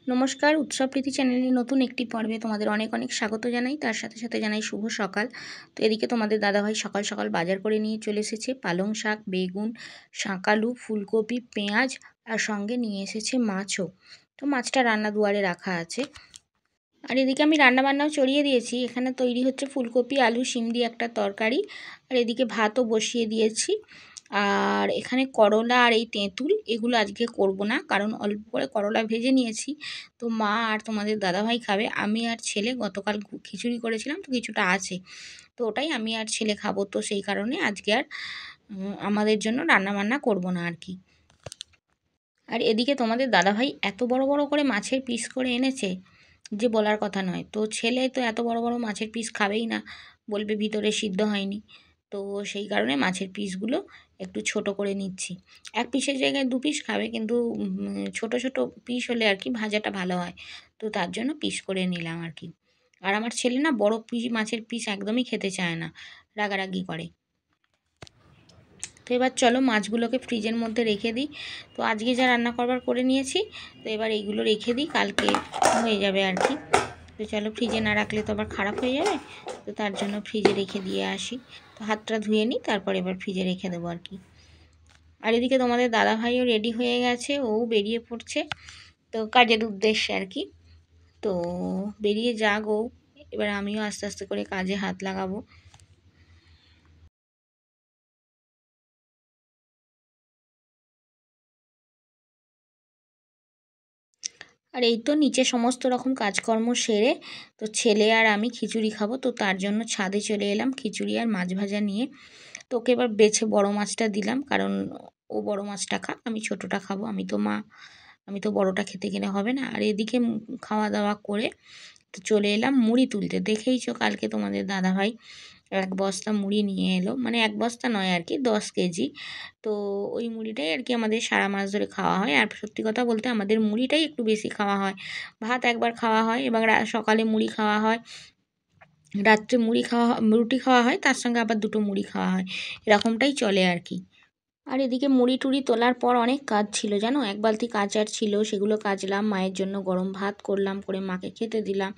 নমস্কার, উৎসব প্রীতি চ্যানেলের নতুন একটি পর্বে তোমাদের অনেক অনেক স্বাগত জানাই। তার সাথে সাথে জানাই শুভ সকাল। তো এদিকে তোমাদের দাদাভাই সকাল সকাল বাজার করে নিয়ে চলে এসেছে পালং শাক, বেগুন, শাঁকালু, ফুলকপি, পেঁয়াজ আর সঙ্গে নিয়ে এসেছে মাছও। তো মাছটা রান্না দুয়ারে রাখা আছে। আর এদিকে আমি রান্নাবান্নাও চড়িয়ে দিয়েছি। এখানে তৈরি হচ্ছে ফুলকপি, আলু, শিম দিয়ে একটা তরকারি। আর এদিকে ভাতও বসিয়ে দিয়েছি। আর এখানে করলা আর এই তেঁতুল এগুলো আজকে করব না, কারণ অল্প করে করলা ভেজে নিয়েছি। তো মা আর তোমাদের দাদাভাই খাবে, আমি আর ছেলে গতকাল খিচুড়ি করেছিলাম তো কিছুটা আছে, তো ওটাই আমি আর ছেলে খাবো। তো সেই কারণে আজকে আর আমাদের জন্য রান্নাবান্না করব না আর কি। আর এদিকে তোমাদের দাদাভাই এত বড় বড় করে মাছের পিস করে এনেছে যে বলার কথা নয়। তো ছেলে তো এত বড় বড় মাছের পিস খাবেই না, বলবে ভিতরে সিদ্ধ হয়নি। তো সেই কারণে মাছের পিসগুলো একটু ছোট করে নিচ্ছি। এক পিসের জায়গায় দু পিস খাবে, কিন্তু ছোট ছোট পিস হলে আর কি ভাজাটা ভালো হয়। তো তার জন্য পিস করে নিলাম আর কি। আর আমার ছেলে না বড় পিস মাছের পিস একদমই খেতে চায় না, রাগারাগি করে। তো এবার চলো মাছগুলোকে ফ্রিজের মধ্যে রেখে দিই। তো আজকে যা রান্না করবার করে নিয়েছি, তো এবার এইগুলো রেখে দিই, কালকে হয়ে যাবে আর কি। তো চলো, ফ্রিজে না রাখলে তো আবার খারাপ হয়ে যাবে, তো তার জন্য ফ্রিজে রেখে দিয়ে আসি। তো হাতটা ধুয়ে নিই, তারপর এবার ফ্রিজে রেখে দেবো আর কি। আর এদিকে তোমাদের দাদাভাইও রেডি হয়ে গেছে, ও বেরিয়ে পড়ছে তো কাজের উদ্দেশ্যে আর কি। তো বেরিয়ে যাক ও, এবার আমিও আস্তে আস্তে করে কাজে হাত লাগাবো। আর এই তো নিচে সমস্ত রকম কাজকর্ম সেরে, তো ছেলে আর আমি খিচুড়ি খাবো, তো তার জন্য ছাদে চলে এলাম খিচুড়ি আর মাছ ভাজা নিয়ে। তো ওকে এবার বেছে বড় মাছটা দিলাম, কারণ ও বড় মাছটা খাক, আমি ছোটোটা খাবো। আমি তো মা, আমি তো বড়টা খেতে গেলে হবে না। আর এদিকে খাওয়া দাওয়া করে তো চলে এলাম মুড়ি তুলতে। দেখেইছো কালকে তোমাদের দাদাভাই এক বস্তা মুড়ি নিয়ে এলো, মানে এক বস্তা নয় আর কি, 10 কেজি। তো ওই মুড়িটাই আর কি আমাদের সারা মাস ধরে খাওয়া হয়। আর সত্যি কথা বলতে আমাদের মুড়িটাই একটু বেশি খাওয়া হয়। ভাত একবার খাওয়া হয়, এবার সকালে মুড়ি খাওয়া হয়, রাত্রে মুড়ি খাওয়া রুটি খাওয়া হয়, তার সঙ্গে আবার দুটো মুড়ি খাওয়া হয়, এরকমটাই চলে আর কি। আর এদিকে মুড়ি টুড়ি তোলার পর অনেক কাজ ছিল জানো, এক বালতি কাচার ছিল, সেগুলো কাচলাম, মায়ের জন্য গরম ভাত করলাম, করে মাকে খেতে দিলাম।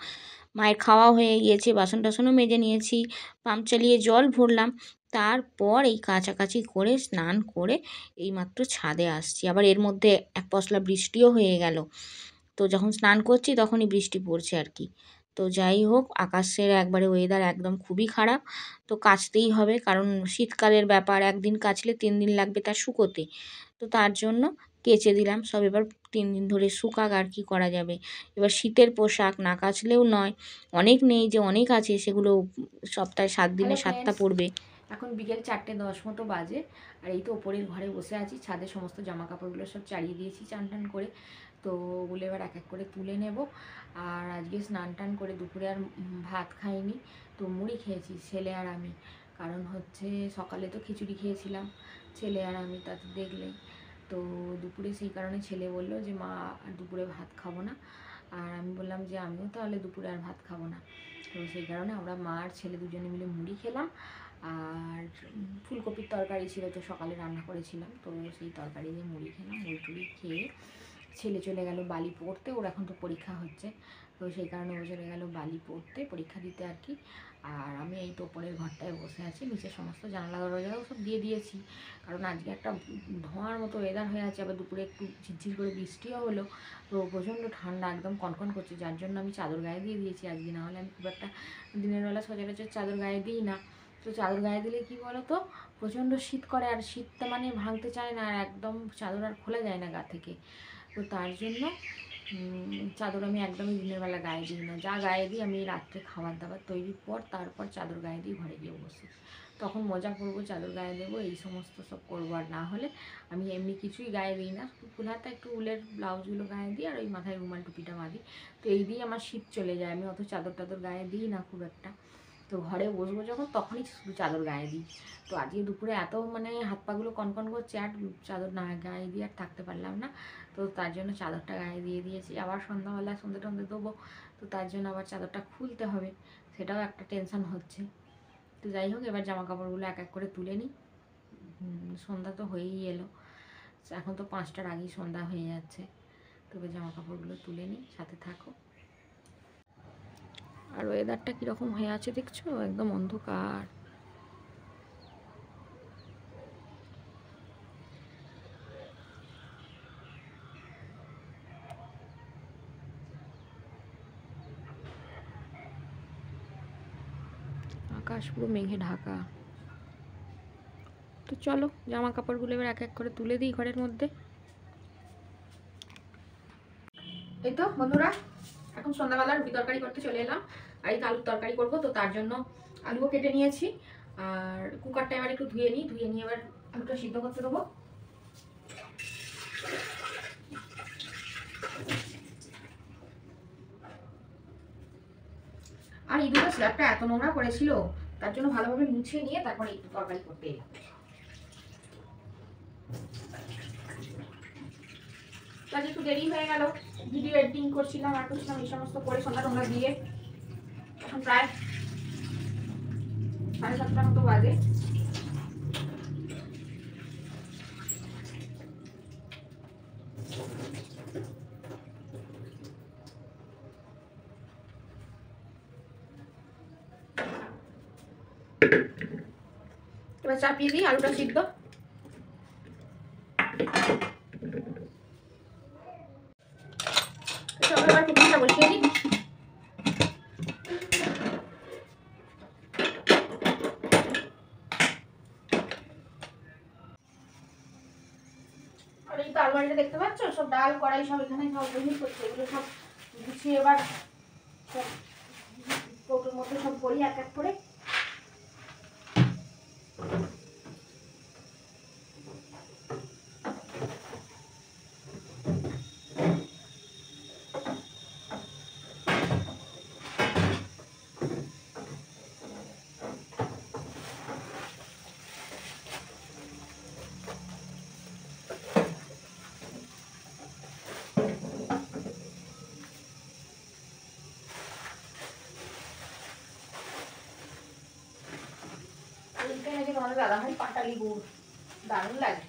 মায়ের খাওয়া হয়ে গিয়েছে, বাসন টাসনও মেজে নিয়েছি, পাম্প চালিয়ে জল ভরলাম। তারপর এই কাচাকাচি করে স্নান করে এইমাত্র ছাদে আসছি। আবার এর মধ্যে এক পশলা বৃষ্টিও হয়ে গেল। তো যখন স্নান করছি তখনই বৃষ্টি পড়ছে আর কি। তো যাই হোক, আকাশের একবারে ওয়েদার একদম খুবই খারাপ। তো কাচতেই হবে, কারণ শীতকালের ব্যাপার, একদিন কাচলে 3 দিন লাগবে তার শুকোতে। তো তার জন্য কেচে দিলাম সব, এবার 3 দিন ধরে শুকাক, আর কি করা যাবে। এবার শীতের পোশাক না কাচলেও নয়, অনেক নেই যে অনেক আছে, সেগুলো সপ্তাহে 7 দিনে 7টা পড়বে। এখন বিকেল 4:10 মতো বাজে। আর এই তো ওপরের ঘরে বসে আছি, ছাদে সমস্ত জামা কাপড়গুলো সব চালিয়ে দিয়েছি চান টান করে। তো ওগুলো এবার এক এক করে তুলে নেব। আর আজকে স্নান টান করে দুপুরে আর ভাত খাইনি, তো মুড়ি খেয়েছি ছেলে আর আমি। কারণ হচ্ছে সকালে তো খিচুড়ি খেয়েছিলাম ছেলে আর আমি, তাতে দেখলেই। তো দুপুরে সেই কারণে ছেলে বলল যে মা আর দুপুরে ভাত খাবো না। আর আমি বললাম যে আমিও তাহলে দুপুরে আর ভাত খাবো না। তো সেই কারণে আমরা মা আর ছেলে দুজনে মিলে মুড়ি খেলাম। আর ফুলকপির তরকারি ছিল, তো সকালে রান্না করেছিলাম, তো সেই তরকারি দিয়ে মুড়ি খেলাম। মুড়ি টুড়ি খেয়ে ছেলে চলে গেল বালি পড়তে, ওর এখন তো পরীক্ষা হচ্ছে, তো সেই কারণে ও চলে গেল বালি পড়তে, পরীক্ষা দিতে আর কি। আর আমি এই তো ওপরের ঘরটায় বসে আছি, নিচে সমস্ত জানলা দরজাও সব দিয়ে দিয়েছি, কারণ আজকে একটা ধোঁয়ার মতো ওয়েদার হয়ে আছে। আবার দুপুরে একটু ঝিরঝির করে বৃষ্টিও হলো, তো প্রচণ্ড ঠান্ডা একদম কনকন করছে, যার জন্য আমি চাদর গায়ে দিয়ে দিয়েছি আজকে। না হলে আমি খুব একটা দিনের বেলা সচরাচর চাদর গায়ে দিই না। তো চাদর গায়ে দিলে কী বলো তো, প্রচণ্ড শীত করে, আর শীতটা মানে ভাঙতে চায় না, আর একদম চাদর আর খোলা যায় না গা থেকে। তো তার জন্য চাদর আমি একদমই দিনের বেলা গায়ে দিই না, যা গায়ে দিই আমি রাত্রে খাবার দাবার তৈরির পর তারপর চাদর গায়ে দিয়ে ঘরে গিয়ে বসি, তখন মজা করবো, চাদর গায়ে দেবো, এই সমস্ত সব করবো। আর না হলে আমি এমনি কিছুই গায়ে দিই না, ফুল হাতা একটু উলের ব্লাউজগুলো গায়ে দিই, আর ওই মাথায় রুমাল টুপিটা বাঁধি। তো এই দিয়ে আমার শীত চলে যায়, আমি অত চাদর টাদর গায়ে দিই না খুব একটা। তো ঘরে বসবো যখন তখনই শুধু চাদর গায়ে দিই। তো আজকে দুপুরে এত মানে হাত পাগুলো কনকন করছে, আর চাদর না গায়ে দিয়ে আর থাকতে পারলাম না। তো তার জন্য চাদরটা গায়ে দিয়ে দিয়েছি, আবার সন্ধ্যাবেলা সন্ধে টন্ধে দেবো, তো তার জন্য আবার চাদরটা খুলতে হবে, সেটাও একটা টেনশন হচ্ছে। তো যাই হোক, এবার জামা কাপড়গুলো এক এক করে তুলে নিই। সন্ধ্যা তো হয়েই এলো, এখন তো 5টার আগেই সন্ধ্যা হয়ে যাচ্ছে। তবে জামা কাপড়গুলো তুলে নিই, সাথে থাকো। আর ওয়েদারটা কীরকম হয়ে আছে দেখছো, একদম অন্ধকার। আকাশ পুরো মেঘে ঢাকা। তো চলো জামা কাপড়গুলো এবার এক এক করে তুলে দিই ঘরের মধ্যে। এই তো বন্ধুরা, এখন সন্ধ্যাবেলা রুটি তরকারি করতে চলে এলাম। আর এই আলুর তরকারি করবো, তো তার জন্য আলুও কেটে নিয়েছি। আর কুকারটা এবার একটু ধুয়ে নিয়ে এবার আলুটা সিদ্ধ করতে দেবো। আর এই দুটো স্ল্যাবটা এত নোংরা করেছিল, তার জন্য ভালোভাবে মুছে নিয়ে তারপরে একটু তরকারি করতে এলাম। তাহলে একটু দেরি হয়ে গেল, ভিডিও এডিটিং করছিলাম আর করছিলাম, এই সমস্ত করে সন্ধ্যা টন্ধ্যা দিয়ে এখন প্রায় 7:30 মতো বাজে। এবার চাপিয়ে দিই আলুটা সিদ্ধ। এবার কুকারটা বসিয়ে দিই। আর এই তো আলমারিটা দেখতে পাচ্ছ, সব ডাল কড়াই সব এখানে সব বহির করছে, এগুলো সব গুছিয়ে এবার সব কৌটোর মধ্যে সব ভরি এক এক করে। তোমাদের দাদা ভাই পাটালি গুড় দারুণ লাগে।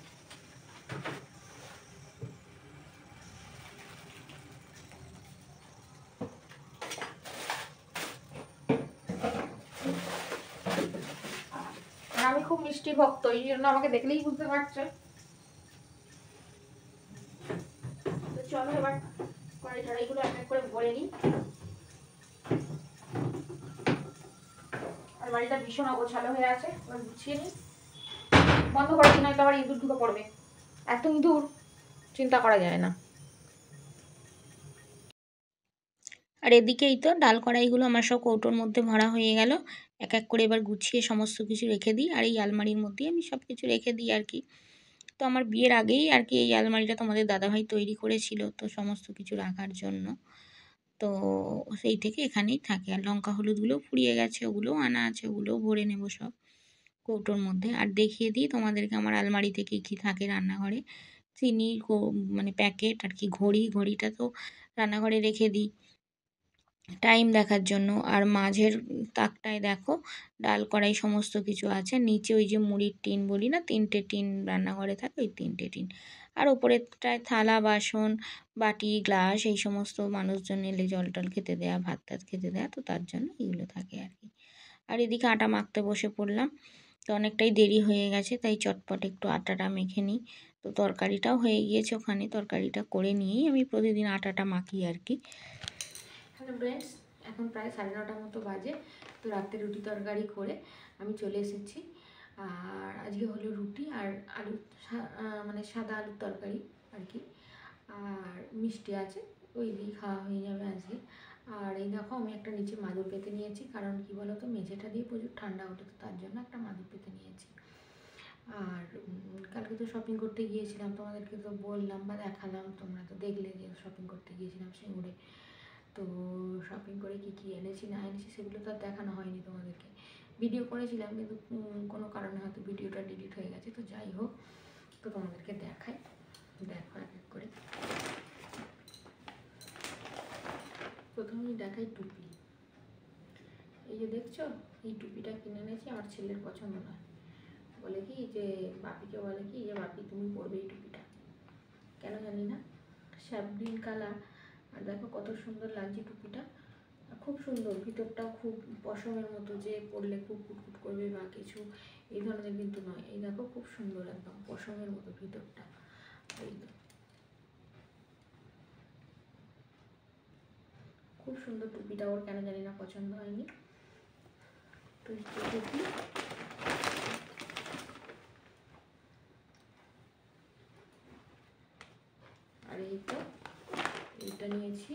আমি খুব মিষ্টি ভক্ত, এই জন্য আমাকে দেখলেই বুঝতে পারছো। তো চলো এবার কড়াই টড়াইগুলো এক এক করে ভরে নিই। আর বাড়িটা ভীষণ অগোছালো হয়ে আছে, এবার গুছিয়ে নিই। বন্ধ করে দিই, নয়তো আবার ইঁদুর ঢুকে পড়বে, এত ইঁদুর চিন্তা করা যায় না। আর এদিকেই তো ডাল কড়াইগুলো আমার সব কৌটোর মধ্যে ভরা হয়ে গেল। এক এক করে এবার গুছিয়ে সমস্ত কিছু রেখে দিই। আর এই আলমারির মধ্যেই আমি সব কিছু রেখে দিই আর কি। তো আমার বিয়ের আগেই আর কি এই আলমারিটা তোমাদের দাদাভাই তৈরি করেছিল, তো সমস্ত কিছু রাখার জন্য। তো সেই থেকে এখানেই থাকে। আর লঙ্কা হলুদগুলোও ফুরিয়ে গেছে, ওগুলোও আনা আছে, ওগুলোও ভরে নেব সব কৌটোর মধ্যে। আর দেখিয়ে দিই তোমাদেরকে আমার আলমারিতে কী কী থাকে রান্নাঘরে। চিনি মানে প্যাকেট আর কি, ঘড়িটা তো রান্নাঘরে রেখে দিই টাইম দেখার জন্য। আর মাঝের তাকটায় দেখো ডাল কড়াই সমস্ত কিছু আছে। নিচে ওই যে মুড়ির টিন বলি না, 3টে টিন রান্নাঘরে থাকে, ওই 3টে টিন। আর ওপরেরটায় থালা বাসন বাটি গ্লাস এই সমস্ত মানুষজন এলে জল টল খেতে দেয়া, ভাত টাত খেতে দেয়া, তো তার জন্য এগুলো থাকে আর কি। আর এদিকে আটা মাখতে বসে পড়লাম, তো অনেকটাই দেরি হয়ে গেছে, তাই চটপট একটু আটাটা মেখে নিই। তো তরকারিটাও হয়ে গিয়েছে ওখানে, তরকারিটা করে নিয়েই আমি প্রতিদিন আটাটা মাখি আর কি। হ্যালো ফ্রেন্ডস, এখন প্রায় 9:30 মতো বাজে। তো রাতে রুটি তরকারি করে আমি চলে এসেছি। আর আজকে হলো রুটি আর আলু, মানে সাদা আলুর তরকারি আর কি। আর মিষ্টি আছে, ওই দিয়ে খাওয়া হয়ে যাবে আজকে। আর এই দেখো আমি একটা নিচে মাদুর পেতে নিয়েছি, কারণ কি বলো তো, মেঝেটা দিয়ে প্রচুর ঠান্ডা ওঠে, তো তার জন্য একটা মাদুর পেতে নিয়েছি। আর কালকে তো শপিং করতে গিয়েছিলাম, তোমাদেরকে তো বললাম বা দেখালাম, তোমরা তো দেখলে যে শপিং করতে গিয়েছিলাম সিঙ্গুরে। তো শপিং করে কী কী এনেছি না এনেছি সেগুলো তো আর দেখানো হয়নি তোমাদেরকে। ভিডিও করেছিলাম কিন্তু কোনো কারণে হয়তো ভিডিওটা ডিলিট হয়ে গেছে। তো যাই হোক, তো তোমাদেরকে দেখাই, দেখো এক এক করে। প্রথমেই দেখাই টুপি। এই যে দেখছো, এই টুপিটা কিনে এনেছি, আমার ছেলের পছন্দ নয়। বলে কি যে বাপিকে বলে কি যে বাপি তুমি পরবে এই টুপিটা, কেন জানি না। Sap green colour. আর দেখো কত সুন্দর লাগছে টুপিটা, খুব সুন্দর। ভিতরটাও খুব পশমের মতো, যে পরলে খুব কুটকুট করবে বা কিছু এই ধরনের কিন্তু নয়। এই দেখো খুব সুন্দর, একদম পশমের মতো ভিতরটা। এই খুব সুন্দর টুপিটা, ওর কেন জানি না পছন্দ হয়নি। তো টুপি আর এইটা নিয়েছি,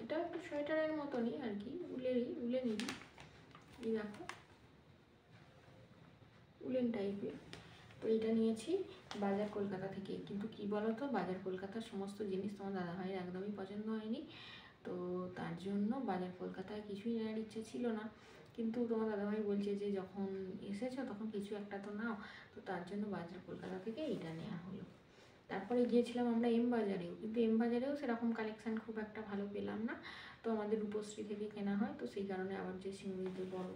এটা একটু সোয়েটারের মতনই আর কি, উলেনই। এই দেখো উলেন টাইপের। তো এইটা নিয়েছি বাজার কলকাতা থেকে। কিন্তু কি বলো তো, বাজার কলকাতার সমস্ত জিনিস তোমার দাদাভাইয়ের একদমই পছন্দ হয়নি। তো তার জন্য বাজার কলকাতায় কিছুই নেওয়ার ইচ্ছে ছিল না। কিন্তু তোমার দাদাভাই বলছে যে যখন এসেছো তখন কিছু একটা তো নাও। তো তার জন্য বাজার কলকাতা থেকে এইটা নেওয়া হলো। তারপরে গিয়েছিলাম আমরা এম বাজারেও, কিন্তু এম বাজারেও সেরকম কালেকশান খুব একটা ভালো পেলাম না। তো আমাদের রূপশ্রী থেকে কেনা হয়, তো সেই কারণে আবার যে সিঙ্গুরিতে বড়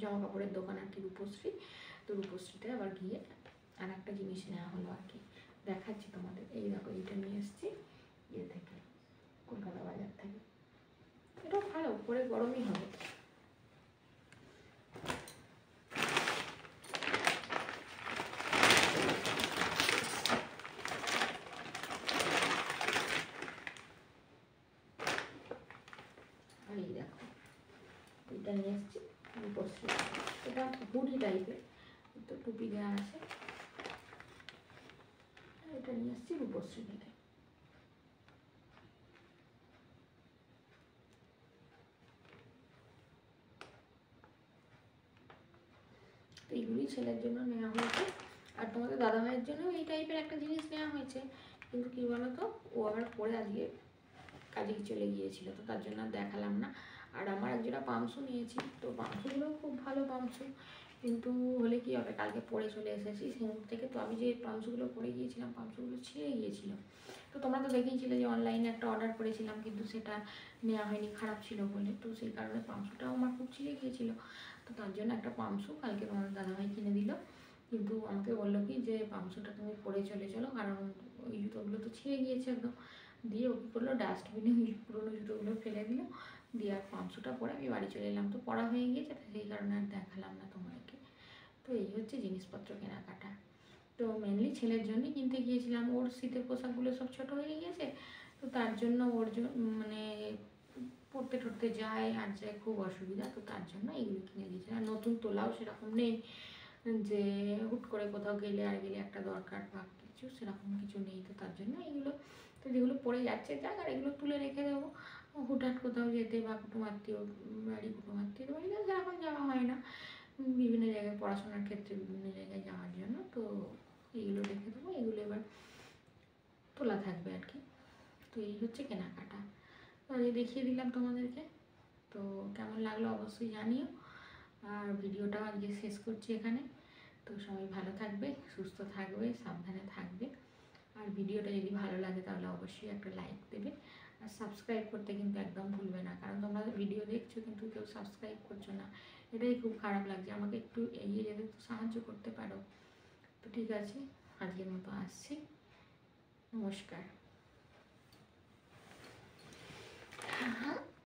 জামা কাপড়ের দোকান আর কি রূপশ্রী, তো রূপশ্রীতে আবার গিয়ে আর একটা জিনিস নেওয়া হলো আর কি, দেখাচ্ছি তোমাদের। এই দেখো এইটা নিয়ে এসেছি ইয়ে থেকে, কলকাতা বাজার থেকে। এটাও ভালো, পরে গরমই হবে। আর এই দেখো এটা নিয়ে এসেছি রূপশ্রী, এটা হুডি টাইপের, তো টুপি দেওয়া আছে। এটা নিয়ে এসেছি রূপশ্রী থেকে। তো এইগুলি ছেলের জন্য নেওয়া হয়েছে। আর তোমাদের দাদাভাইয়ের জন্য এই টাইপের একটা জিনিস নেওয়া হয়েছে, কিন্তু কী বলো তো, ও আবার পরে আজকে কাজে চলে গিয়েছিলো, তো তার জন্য আর দেখালাম না। আর আমার একজোড়া পামসু নিয়েছি, তো পামসুগুলো খুব ভালো পামসু, কিন্তু হলে কি হবে, কালকে পরে চলে এসেছি সিঙ্গুর থেকে। তো আমি যে পামসুগুলো পরে গিয়েছিলাম, পামসুগুলো ছিঁড়ে গিয়েছিলো। তো তোমরা তো দেখেইছিলে যে অনলাইনে একটা অর্ডার করেছিলাম, কিন্তু সেটা নেওয়া হয়নি, খারাপ ছিল বলে। তো সেই কারণে পামসুটাও আমার খুব ছিঁড়ে গিয়েছিলো। তো তার জন্য একটা পামসু কালকে তোমাদের দাদাভাই কিনে দিল। কিন্তু আমাকে বললো কি যে পামসুটা তুমি পরে চলে চলো, কারণ ওই জুতোগুলো তো ছিঁড়ে গিয়েছে একদম। দিয়ে ও কী করলো, ডাস্টবিনে ওই পুরোনো জুতোগুলো ফেলে দিল, দিয়ে আর পামসুটা পরে আমি বাড়ি চলে এলাম। তো পড়া হয়ে গিয়েছে, সেই কারণে আর দেখালাম না তোমাদেরকে। তো এই হচ্ছে জিনিসপত্র কেনাকাটা। তো মেনলি ছেলের জন্যই কিনতে গিয়েছিলাম, ওর শীতের পোশাকগুলো সব ছোটো হয়ে গিয়েছে। তো তার জন্য ওর মানে পড়তে টড়তে যায় আর যায়, খুব অসুবিধা। তো তার জন্য এইগুলো কিনে দিয়েছিলাম। নতুন তোলাও সেরকম নেই, যে হুট করে কোথাও গেলে একটা দরকার বা কিছু, সেরকম কিছু নেই। তো তার জন্য এইগুলো, তো যেগুলো পড়ে যাচ্ছে যাক, আর এগুলো তুলে রেখে দেবো। হুটহাট কোথাও যেতে বা কুটুমাত্মীয় বাড়ি, কুটুমাত্মীয় বাড়ি সেরকম যাওয়া হয় না, বিভিন্ন জায়গায় পড়াশোনার ক্ষেত্রে বিভিন্ন জায়গায় যাওয়ার জন্য। তো এইগুলো রেখে দেবো, এগুলো এবার তোলা থাকবে আর কি। তো এই হচ্ছে কেনাকাটা। তো আজকে দেখিয়ে দিলাম তোমাদেরকে। তো কেমন লাগলো অবশ্যই জানিও। আর ভিডিওটাও আজকে শেষ করছি এখানে। তো সবাই ভালো থাকবে, সুস্থ থাকবে, সাবধানে থাকবে। আর ভিডিওটা যদি ভালো লাগে তাহলে অবশ্যই একটা লাইক দেবে। আর সাবস্ক্রাইব করতে কিন্তু একদম ভুলবে না, কারণ তোমরা ভিডিও দেখছো কিন্তু কেউ সাবস্ক্রাইব করছো না, এটাই খুব খারাপ লাগছে। আমাকে একটু এগিয়ে যেতে তো সাহায্য করতে পারো। তো ঠিক আছে, আজকের মতো আসছি, নমস্কার।